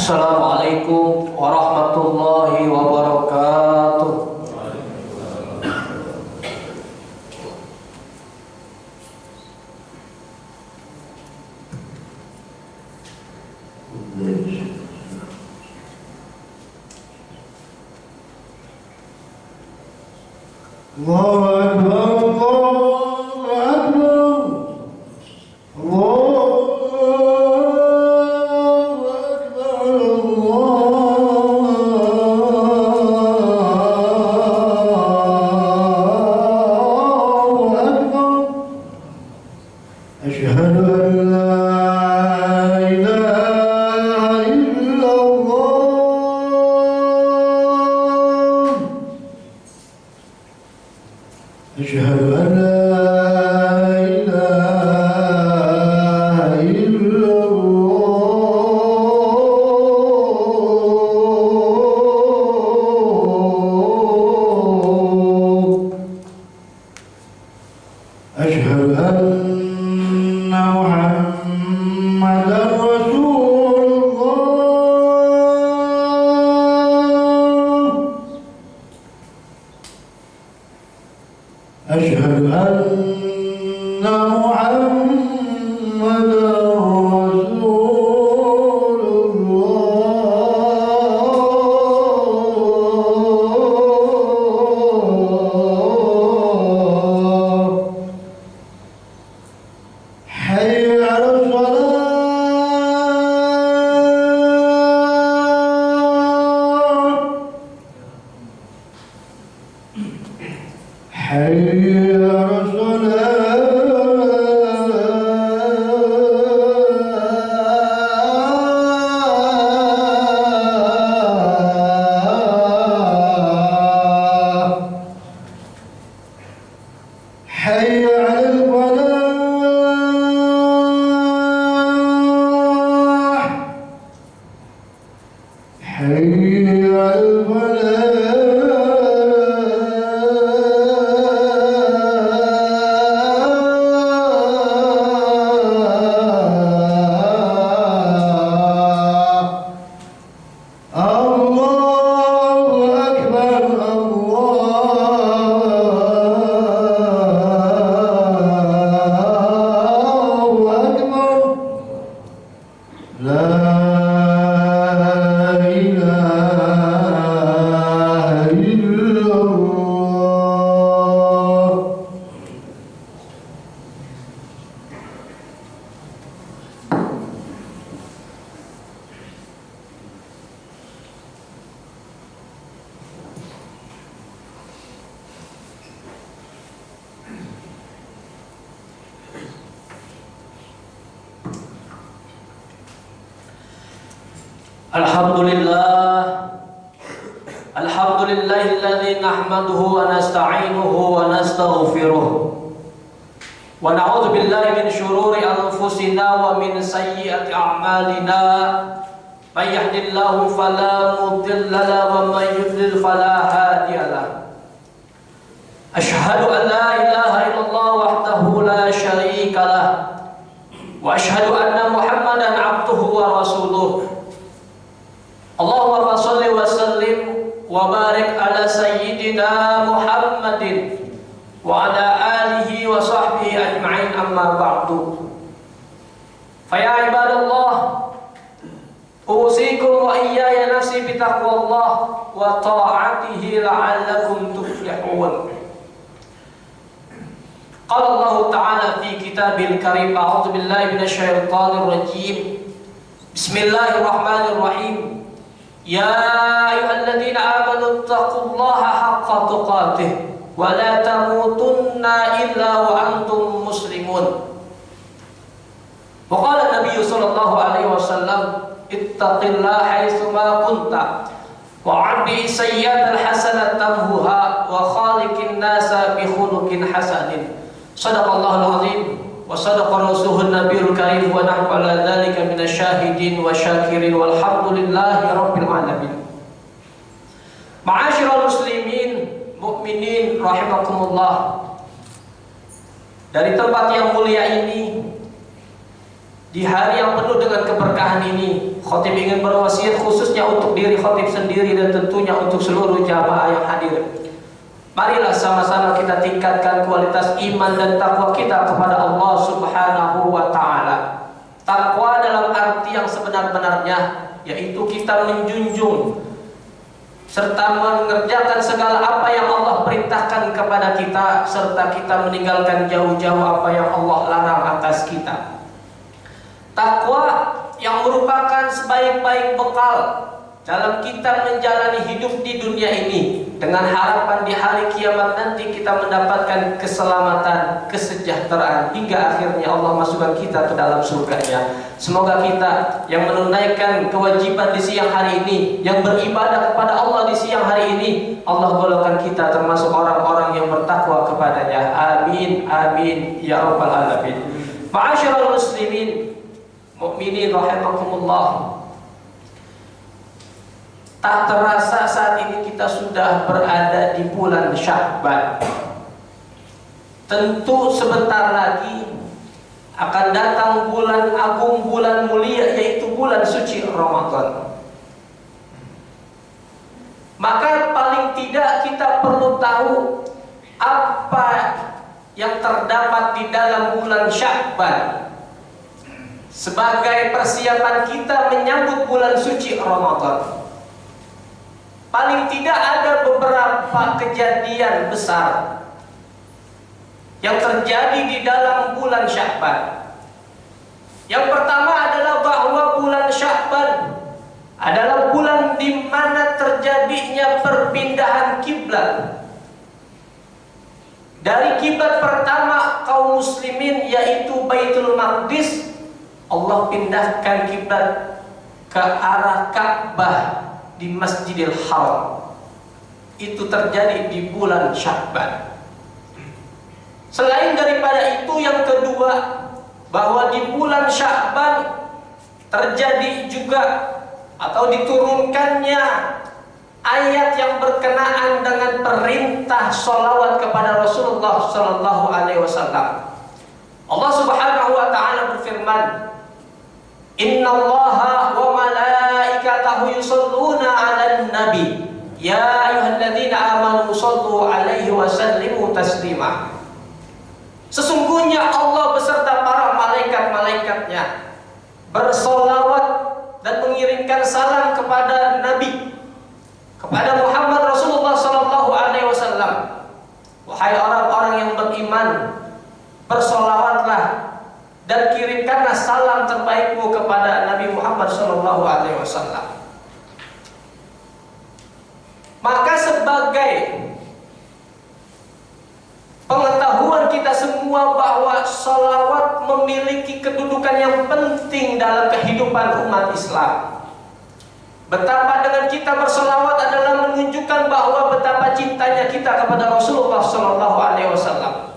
Assalamualaikum warahmatullahi wabarakatuh. Allahu Akbar, Allahu Akbar, Allahu Akbar, Allahu Akbar. Asyhadu an la ilaha illallah. Asyhadu an la ilaha illallah. Asyhadu anna Muhammadan Rasulullah. Asyhadu anna Muhammadan Rasulullah. Hayya 'alas shalah. Hayya 'alas salah. Hayya 'alal falah. Hayya 'alal falah. Allahu Akbar, Allahu Akbar. La ilaha illallah. Alhamdulillahilladzi nahmaduhu wa nasta'inuhu wa nastaghfiruh wa na'udzu billahi min shururi anfusina wa min sayyiati a'malina. May yahdihillahu fala mudilla lahu wa may yudlil fala hadiya lahu. Asyhadu an la ilaha illallah wahdahu la syarika lahu wa asyhadu anna Muhammadan 'abduhu wa rasuluh. Allahumma shalli wa sallim wa barik ala sayyidina Muhammadin wa ala alihi wa sahbihi ajma'in, amma ba'du. Fa ya ibadallah, usikum wa iyaya nafsi bi taqwallah wa ta'atihi la'allakum tuflihun. Qala Allah ta'ala fi kitabil karim, a'udzu billahi minasyaitonir rajim. Bismillahirrahmanirrahim. Ya ayyuhalladzina amanu taqullaha haqqa tuqatih wa la tamutunna illa wa antum muslimun. Wa qala Nabi sallallahu alaihi wasallam, ittaqillaha haitsu ma kunta wa 'abbi sayyi'atal hasanata tamhuha wa khaliqin nasa bi khuluqin hasanin. Shadaqallahul azim wa sadaqa rasuluhun nabiyul karim wa nahnu ala dzalika minasyahidin wa syakirin walhamdulillahi rabbil alamin. Ma'asyiral muslimin mukminin rahimakumullah. Dari tempat yang mulia ini Di hari yang penuh dengan keberkahan ini, khotib ingin berwasiat khususnya untuk diri khotib sendiri dan tentunya untuk seluruh jamaah yang hadir. Marilah sama-sama kita tingkatkan kualitas iman dan takwa kita kepada Allah Subhanahu wa Ta'ala. Takwa dalam arti yang sebenar-benarnya, yaitu kita menjunjung serta mengerjakan segala apa yang Allah perintahkan kepada kita, serta kita meninggalkan jauh-jauh apa yang Allah larang atas kita. Takwa yang merupakan sebaik-baik bekal dalam kita menjalani hidup di dunia ini, dengan harapan di hari kiamat nanti kita mendapatkan keselamatan, kesejahteraan, hingga akhirnya Allah masukkan kita ke dalam surganya. Semoga kita yang menunaikan kewajiban di siang hari ini, yang beribadah kepada Allah di siang hari ini, Allah golongkan kita termasuk orang-orang yang bertakwa kepadanya. Amin, amin, ya rabbal alamin. Ma'asyiral muslimin, mukminin rahimakumullah. Tak terasa saat ini kita sudah berada di bulan Sya'ban. Tentu sebentar lagi akan datang bulan agung, bulan mulia, yaitu bulan suci Ramadan. Maka paling tidak kita perlu tahu apa yang terdapat di dalam bulan Sya'ban sebagai persiapan kita menyambut bulan suci Ramadan. Paling tidak ada beberapa kejadian besar yang terjadi di dalam bulan Sya'ban. Yang pertama adalah bahwa bulan Sya'ban adalah bulan di mana terjadinya perpindahan kiblat. Dari kiblat pertama kaum muslimin, yaitu Baitul Maqdis, Allah pindahkan kiblat ke arah Ka'bah di Masjidil Haram. Itu terjadi di bulan Sya'ban. Selain daripada itu, yang kedua, bahwa di bulan Sya'ban terjadi juga atau diturunkannya ayat yang berkenaan dengan perintah sholawat kepada Rasulullah Sallallahu Alaihi Wasallam. Allah Subhanahu Wa Taala berfirman, Innallaha wa malaikatahu yusholluna 'alan nabi ya ayyuhalladzina amanu shollu 'alaihi wa sallimu taslima. Sesungguhnya Allah beserta para malaikat-malaikatnya bersolawat dan mengirimkan salam kepada Nabi, kepada Muhammad Rasulullah Sallallahu Alaihi Wasallam. Wahai orang-orang yang beriman, bersolawatlah dan kirimkanlah salam terbaikmu kepada Nabi Muhammad Sallallahu Alaihi Wasallam. Maka sebagai pengetahuan kita semua bahwa salawat memiliki kedudukan yang penting dalam kehidupan umat Islam. Betapa dengan kita bersolawat adalah menunjukkan bahwa betapa cintanya kita kepada Rasulullah Sallallahu Alaihi Wasallam.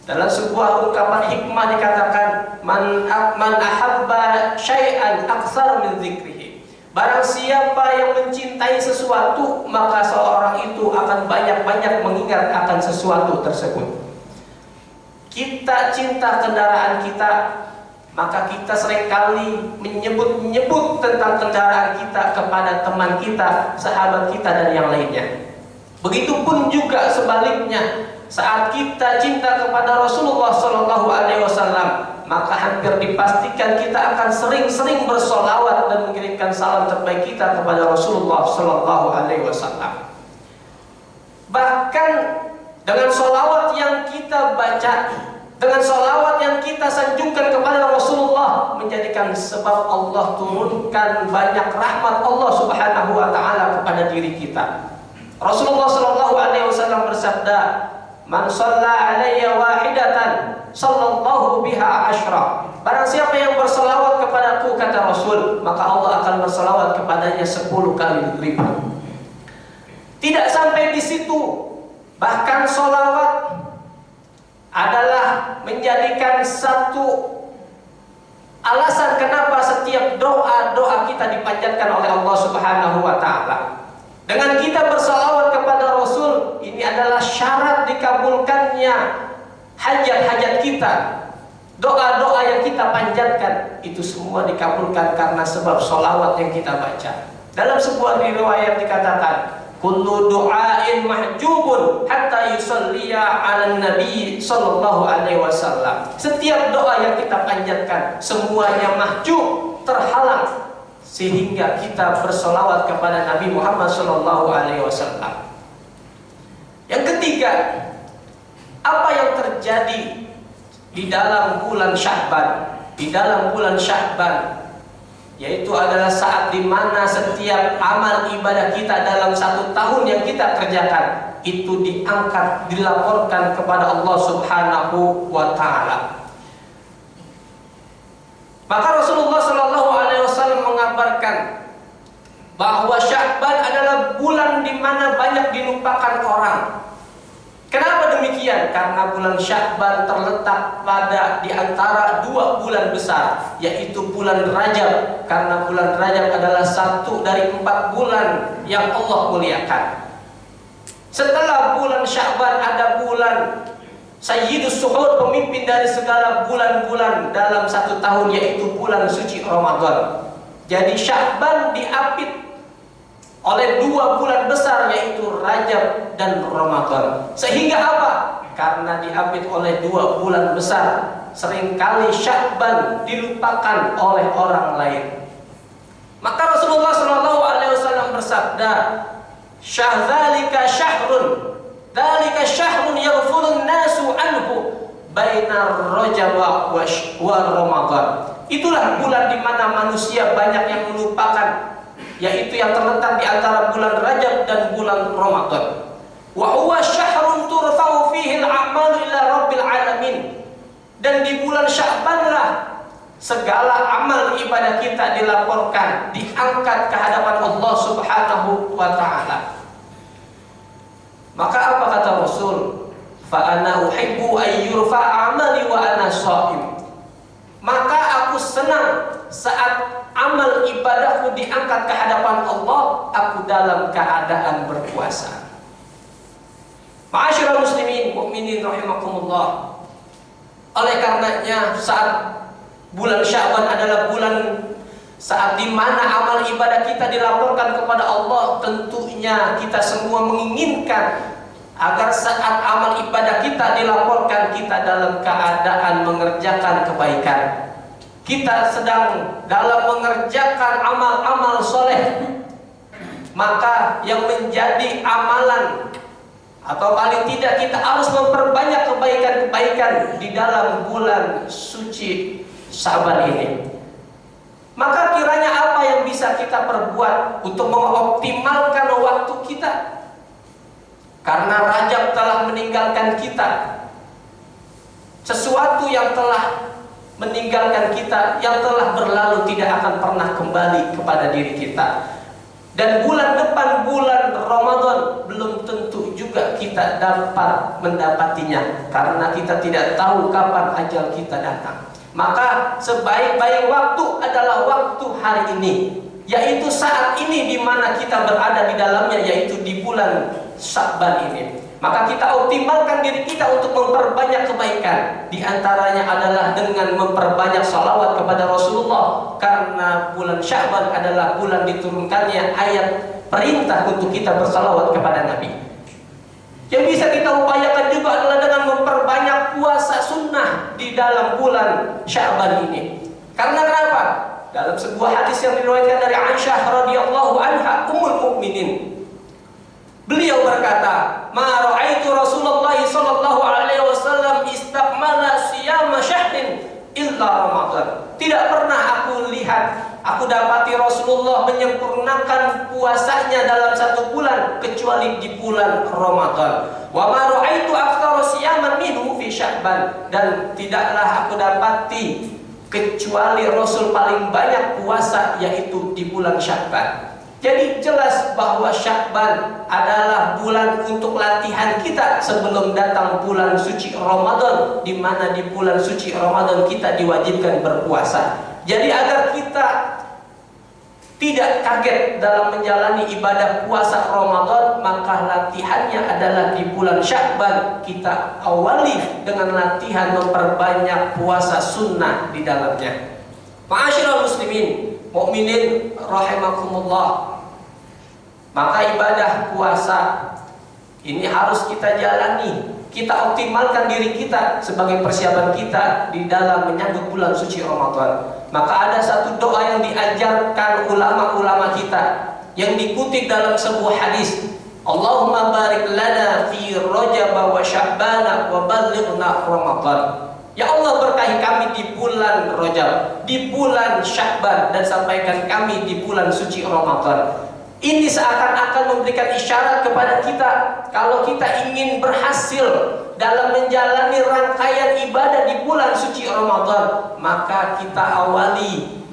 Dalam sebuah ungkapan hikmah dikatakan, man ahabba syai'an aktsar min dzikrihi. Barang siapa yang mencintai sesuatu, maka seorang itu akan banyak-banyak mengingat akan sesuatu tersebut. Kita cinta kendaraan kita, maka kita seringkali menyebut-nyebut tentang kendaraan kita kepada teman kita, sahabat kita, dan yang lainnya. Begitupun juga sebaliknya, saat kita cinta kepada Rasulullah Sallallahu Alaihi Wasallam, maka hampir dipastikan kita akan sering-sering bersolawat dan mengirimkan salam terbaik kita kepada Rasulullah Sallallahu Alaihi Wasallam. Bahkan dengan solawat yang kita baca, dengan solawat yang kita sanjungkan kepada Rasulullah, menjadikan sebab Allah turunkan banyak rahmat Allah Subhanahu Wa Taala kepada diri kita. Rasulullah Sallallahu Alaihi Wasallam bersabda, Man shalla alayya wahidatan sallallahu biha asyra. Barang siapa yang berselawat kepadaku, kata Rasul, maka Allah akan berselawat kepadanya 10 kali lipat. Tidak sampai di situ, bahkan solawat adalah menjadikan satu alasan kenapa setiap doa-doa kita dipanjatkan oleh Allah Subhanahu Wa Taala. Dengan kita bersalawat kepada Rasul, ini adalah syarat dikabulkannya hajat-hajat kita. doa-doa yang kita panjatkan itu semua dikabulkan karena sebab sholawat yang kita baca. Dalam sebuah riwayat dikatakan, kullu du'ain mahjubun hatta yusalliya 'alan nabi sallallahu alaihi wasallam. Setiap doa yang kita panjatkan semuanya mahjub, terhalang sehingga kita bersolawat kepada Nabi Muhammad sallallahu alaihi wasallam. Yang ketiga, apa yang terjadi di dalam bulan Sya'ban? Di dalam bulan Sya'ban yaitu adalah saat di mana setiap amal ibadah kita dalam satu tahun yang kita kerjakan itu diangkat, dilaporkan kepada Allah Subhanahu wa taala. Maka Rasulullah sallallahu alaihi wasallam mengabarkan bahwa Sya'ban adalah bulan di mana banyak dilupakan orang. Kenapa demikian? Karena bulan Sya'ban terletak pada di antara dua bulan besar, yaitu bulan Rajab. Karena bulan Rajab adalah satu dari 4 bulan yang Allah muliakan. Setelah bulan Sya'ban ada bulan Sayyidus Suhur, pemimpin dari segala bulan-bulan dalam satu tahun, yaitu bulan suci Ramadan. Jadi Sya'ban diapit oleh 2 bulan besar, yaitu Rajab dan Ramadan. Sehingga apa? Karena diapit oleh 2 bulan besar, seringkali Sya'ban dilupakan oleh orang lain. Maka Rasulullah sallallahu alaihi wasallam bersabda, "Syahdzalika syahrun, dzalika syahrun yaghfurun nasu anhu bainar Rajab wa Ramadan." Itulah bulan di mana manusia banyak yang melupakan, yaitu yang terletak di antara bulan Rajab dan bulan Ramadan. Wa huwa syahrun turfa'u fihi al-a'malu ila rabbil alamin. Dan di bulan Sya'ban lah segala amal ibadah kita dilaporkan, diangkat ke hadapan Allah Subhanahu wa taala. Maka apa kata Rasul? Fa ana uhibbu ay yurfa'a amali wa ana sha'im. Maka aku senang saat amal ibadahku diangkat ke hadapan Allah, aku dalam keadaan berpuasa. Ma'asyiral muslimin mukminin rahimakumullah. Oleh karenanya saat bulan Sya'ban adalah bulan saat di mana amal ibadah kita dilaporkan kepada Allah, tentunya kita semua menginginkan agar saat amal ibadah kita dilaporkan kita dalam keadaan mengerjakan kebaikan. Kita sedang dalam mengerjakan amal-amal soleh, maka yang menjadi amalan atau paling tidak kita harus memperbanyak kebaikan-kebaikan di dalam bulan suci Sya'ban ini. Maka kiranya apa yang bisa kita perbuat untuk mengoptimalkan waktu kita? Karena Rajab telah meninggalkan kita, sesuatu yang telah meninggalkan kita, yang telah berlalu tidak akan pernah kembali kepada diri kita. Dan bulan depan, bulan Ramadan, belum tentu juga kita dapat mendapatinya, karena kita tidak tahu kapan ajal kita datang. Maka sebaik-baik waktu adalah waktu hari ini, yaitu saat ini di mana kita berada di dalamnya, yaitu di bulan Sya'ban ini. Maka kita optimalkan diri kita untuk memperbanyak kebaikan. Di antaranya adalah dengan memperbanyak salawat kepada Rasulullah, karena bulan Sya'ban adalah bulan diturunkannya ayat perintah untuk kita bersalawat kepada Nabi. Yang bisa kita upayakan juga adalah dengan memperbanyak puasa sunnah di dalam bulan Sya'ban ini. Karena kenapa? Dalam sebuah hadis yang diriwayatkan dari Aisyah radhiyallahu anha ummul mukminin, beliau berkata, "Ma ra'aitu Rasulullah sallallahu alaihi wasallam istakmala siyama syahrin illa Ramadan." Tidak pernah aku lihat, aku dapati Rasulullah menyempurnakan puasanya dalam satu bulan kecuali di bulan Ramadan. Wa ma ra'aitu aktsara siyaman minhu fi Sya'ban, dan tidaklah aku dapati kecuali Rasul paling banyak puasa yaitu di bulan Sya'ban. Jadi jelas bahwa Sya'ban adalah bulan untuk latihan kita sebelum datang bulan suci Ramadan, di mana di bulan suci Ramadan kita diwajibkan berpuasa. Jadi agar kita tidak kaget dalam menjalani ibadah puasa Ramadan, maka latihannya adalah di bulan Sya'ban kita awali dengan latihan memperbanyak puasa sunnah di dalamnya. Ma'asyiral muslimin, mukminin rahimakumullah. Maka ibadah puasa ini harus kita jalani. Kita optimalkan diri kita sebagai persiapan kita di dalam menyambut bulan suci Ramadan. Maka ada satu doa yang diajarkan ulama-ulama kita yang dikutip dalam sebuah hadis. Allahumma barik lana fi Rajab wa Sya'ban wa ballighna Ramadan. Ya Allah, berkahi kami di bulan Rajab, di bulan Sya'ban, dan sampaikan kami di bulan suci Ramadan. Ini seakan-akan memberikan isyarat kepada kita, kalau kita ingin berhasil dalam menjalani rangkaian ibadah di bulan suci Ramadan, maka kita awali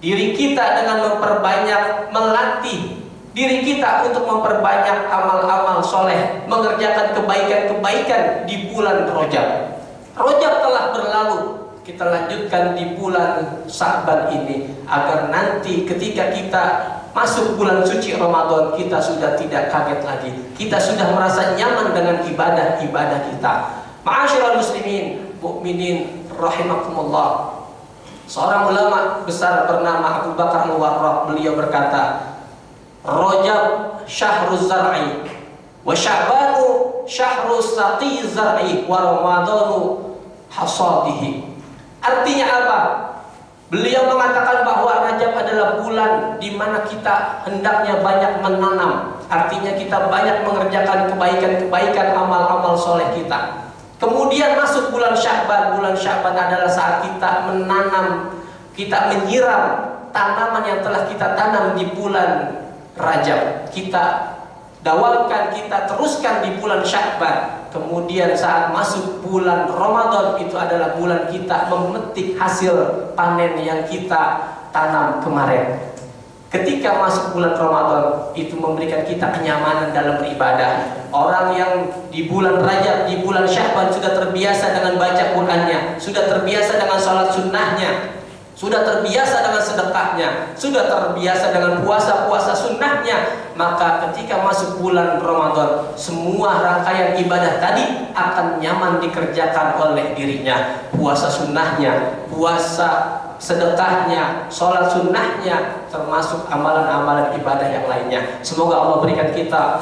diri kita dengan memperbanyak, melatih diri kita untuk memperbanyak amal-amal soleh, mengerjakan kebaikan-kebaikan di bulan Rajab. Rajab telah berlalu, kita lanjutkan di bulan Sya'ban ini, agar nanti ketika kita masuk bulan suci Ramadan, kita sudah tidak kaget lagi. Kita sudah merasa nyaman dengan ibadah-ibadah kita. Ma'asyiral muslimin, mukminin rahimakumullah. Seorang ulama besar bernama Abu Bakar Al-Warraq, beliau berkata, Rajab syahruz zar'i wa Sya'banu syahrus saqi zar'i wa Ramadanu hasadihi. Artinya apa? Beliau mengatakan bahwa Rajab adalah bulan di mana kita hendaknya banyak menanam. Artinya kita banyak mengerjakan kebaikan-kebaikan, amal-amal soleh kita. Kemudian masuk bulan Sya'ban. Bulan Sya'ban adalah saat kita menanam, kita menyiram tanaman yang telah kita tanam di bulan Rajab. Kita dawalkan, kita teruskan di bulan Sya'ban. Kemudian saat masuk bulan Ramadan, itu adalah bulan kita memetik hasil panen yang kita tanam kemarin. Ketika masuk bulan Ramadan, itu memberikan kita kenyamanan dalam beribadah. Orang yang di bulan Rajab, di bulan Sya'ban sudah terbiasa dengan baca Qur'annya, sudah terbiasa dengan sholat sunnahnya, sudah terbiasa dengan sedekahnya, sudah terbiasa dengan puasa-puasa sunnahnya, maka ketika masuk bulan Ramadan, semua rangkaian ibadah tadi akan nyaman dikerjakan oleh dirinya. Puasa sunnahnya, puasa sedekahnya, sholat sunnahnya, termasuk amalan-amalan ibadah yang lainnya. Semoga Allah berikan kita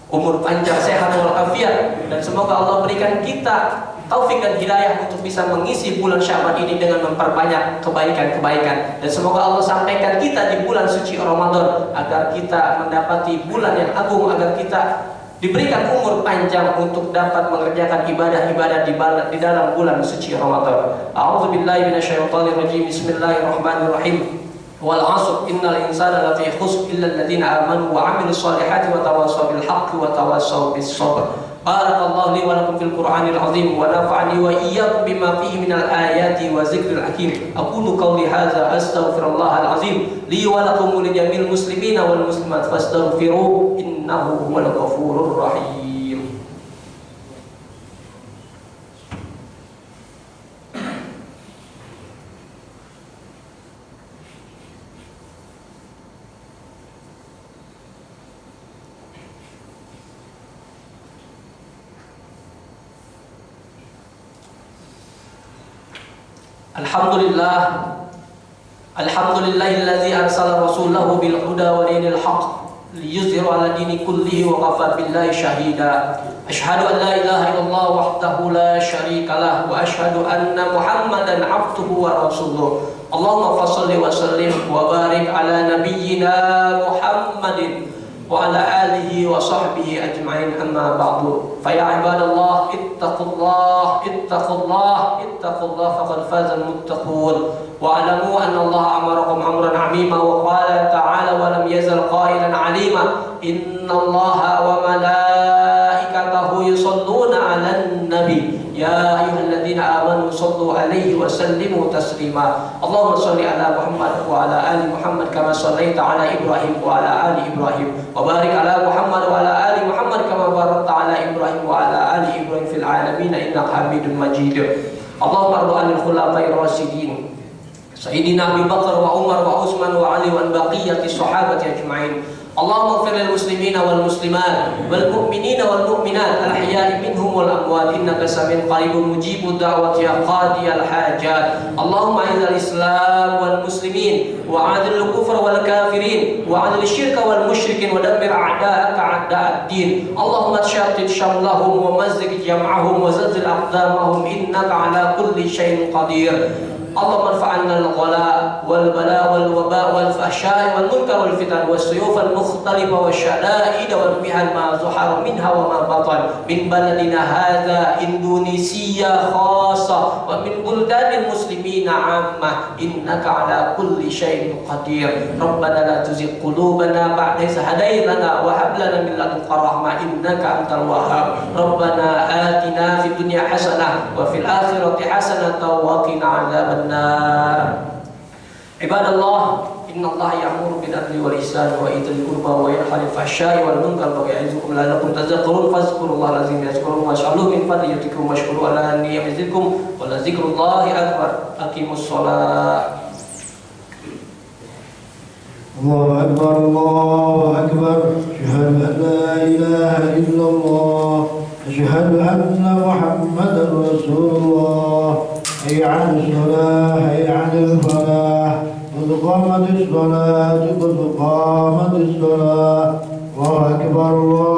umur panjang, sehat walafiat, dan semoga Allah berikan kita taufik dan hidayah untuk bisa mengisi bulan Sya'ban ini dengan memperbanyak kebaikan-kebaikan. Dan semoga Allah sampaikan kita di bulan suci Ramadan agar kita mendapati bulan yang agung, agar kita diberikan umur panjang untuk dapat mengerjakan ibadah-ibadah di dalam bulan suci Ramadan. A'udzubillahi minasyaitonirrajim. Bismillahirrahmanirrahim. Wal 'ashr innal insana lafi khusr illa alladziina aamanu wa 'amilus shalihati wa tawassaw bil haqqi wa tawassaw bis sabr. Barakallahu li wa lakum fil Qur'anil 'azim wa nafa'ani wa iyyakum bima fihi minal ayati wa dzikril hakim. Aqulu qawli hadza astaghfirullahal 'azim li wa lakum wa li jami'il muslimina wal muslimat fastaghfiruhu innahu huwal ghafurur rahim. Alhamdulillahilladzi arsala rasulahu bil huda wa dinil haqq liyuzhiru ala dini kullihi wa kafa billahi syahida. Asyhadu an la ilaha illallah wahdahu la syarika lah wa asyhadu anna Muhammadan abduhu wa rasuluh. Allahumma fasholli wa sallim wa barik ala nabiyyina Muhammadin wa ala alihi wa sahbihi ajma'in, amma ba'du. Fa ya ibadallah ittaqullah faqad faza al-muttaqun wa alamu anna Allah amarakum amran 'azima wa qala ta'ala wa lam yazal qailan 'alima inna Allaha wa malaikatahu yusholluna 'alan nabi ya ayyuhalladzina amanu shallu 'alaihi wa sallimu taslima. Allahumma shalli ala Muhammad wa ala ali Muhammad kama shallaita ala Ibrahim wa ala ali Ibrahim wa barik ala Muhammad wa ala ali Muhammad kama barakta ala Ibrahim wa ala ali Ibrahim fil alamin innaka Hamidum Majid. Allahumma ardu anil khulafa'ir rasyidin Sayyidina Abu Bakar wa Umar wa Utsman wa Ali wa baqiyati sahabati ajma'in. Allahumma ighfir lil muslimina wal muslimat wal mu'minina wal mu'minat al ahya'i minhum wal amwat innaka samiun qaribun mujibud da'wati ya qadiyal hajat. Allahumma izzil islam wal muslimin wa adil kufra wal kafirin wa adil syirka wal musyrikin wa dammir a'da'aka a'da'ad-din. Allahumma shattit shamlahum wa mazzik jam'ahum wa zalzil aqdamahum innaka ala kulli syai'in qadir. اللهم ارفع عنا الغلاء والبلاء والوباء والفحشاء والمنكر والفتن والسيوف المختلفة والشدائد والمحن ما ظهر منها وما بطن من بلدنا هذا إندونيسيا خاصة ومن بلدان المسلمين عامة إنك على كل شيء قدير. ربنا لا تزغ قلوبنا بعد إذ هديتنا وهب لنا من لدنك رحمة إنك أنت الوهاب. ربنا آتنا في الدنيا حسنة وفي الآخرة حسنة وقنا عذاب النار. عباد الله إن الله يأمر بالعدل والإحسان وإيتاء ذي القربى وينهى عن الفحشاء والمنكر ويعظكم لعلكم تذكرون فاذكروا الله العظيم يذكركم واشكروه من فضله يؤتكم واشكروه على نعمه يزدكم ولذكر الله أكبر. أقيموا الصلاة. الله أكبر الله أكبر. أشهد أن لا إله إلا الله. أشهد أن محمدا رسول الله. حي على الصلاة حي على الفلاح قد قامت الصلاة قد قامت الصلاة. الله أكبر الله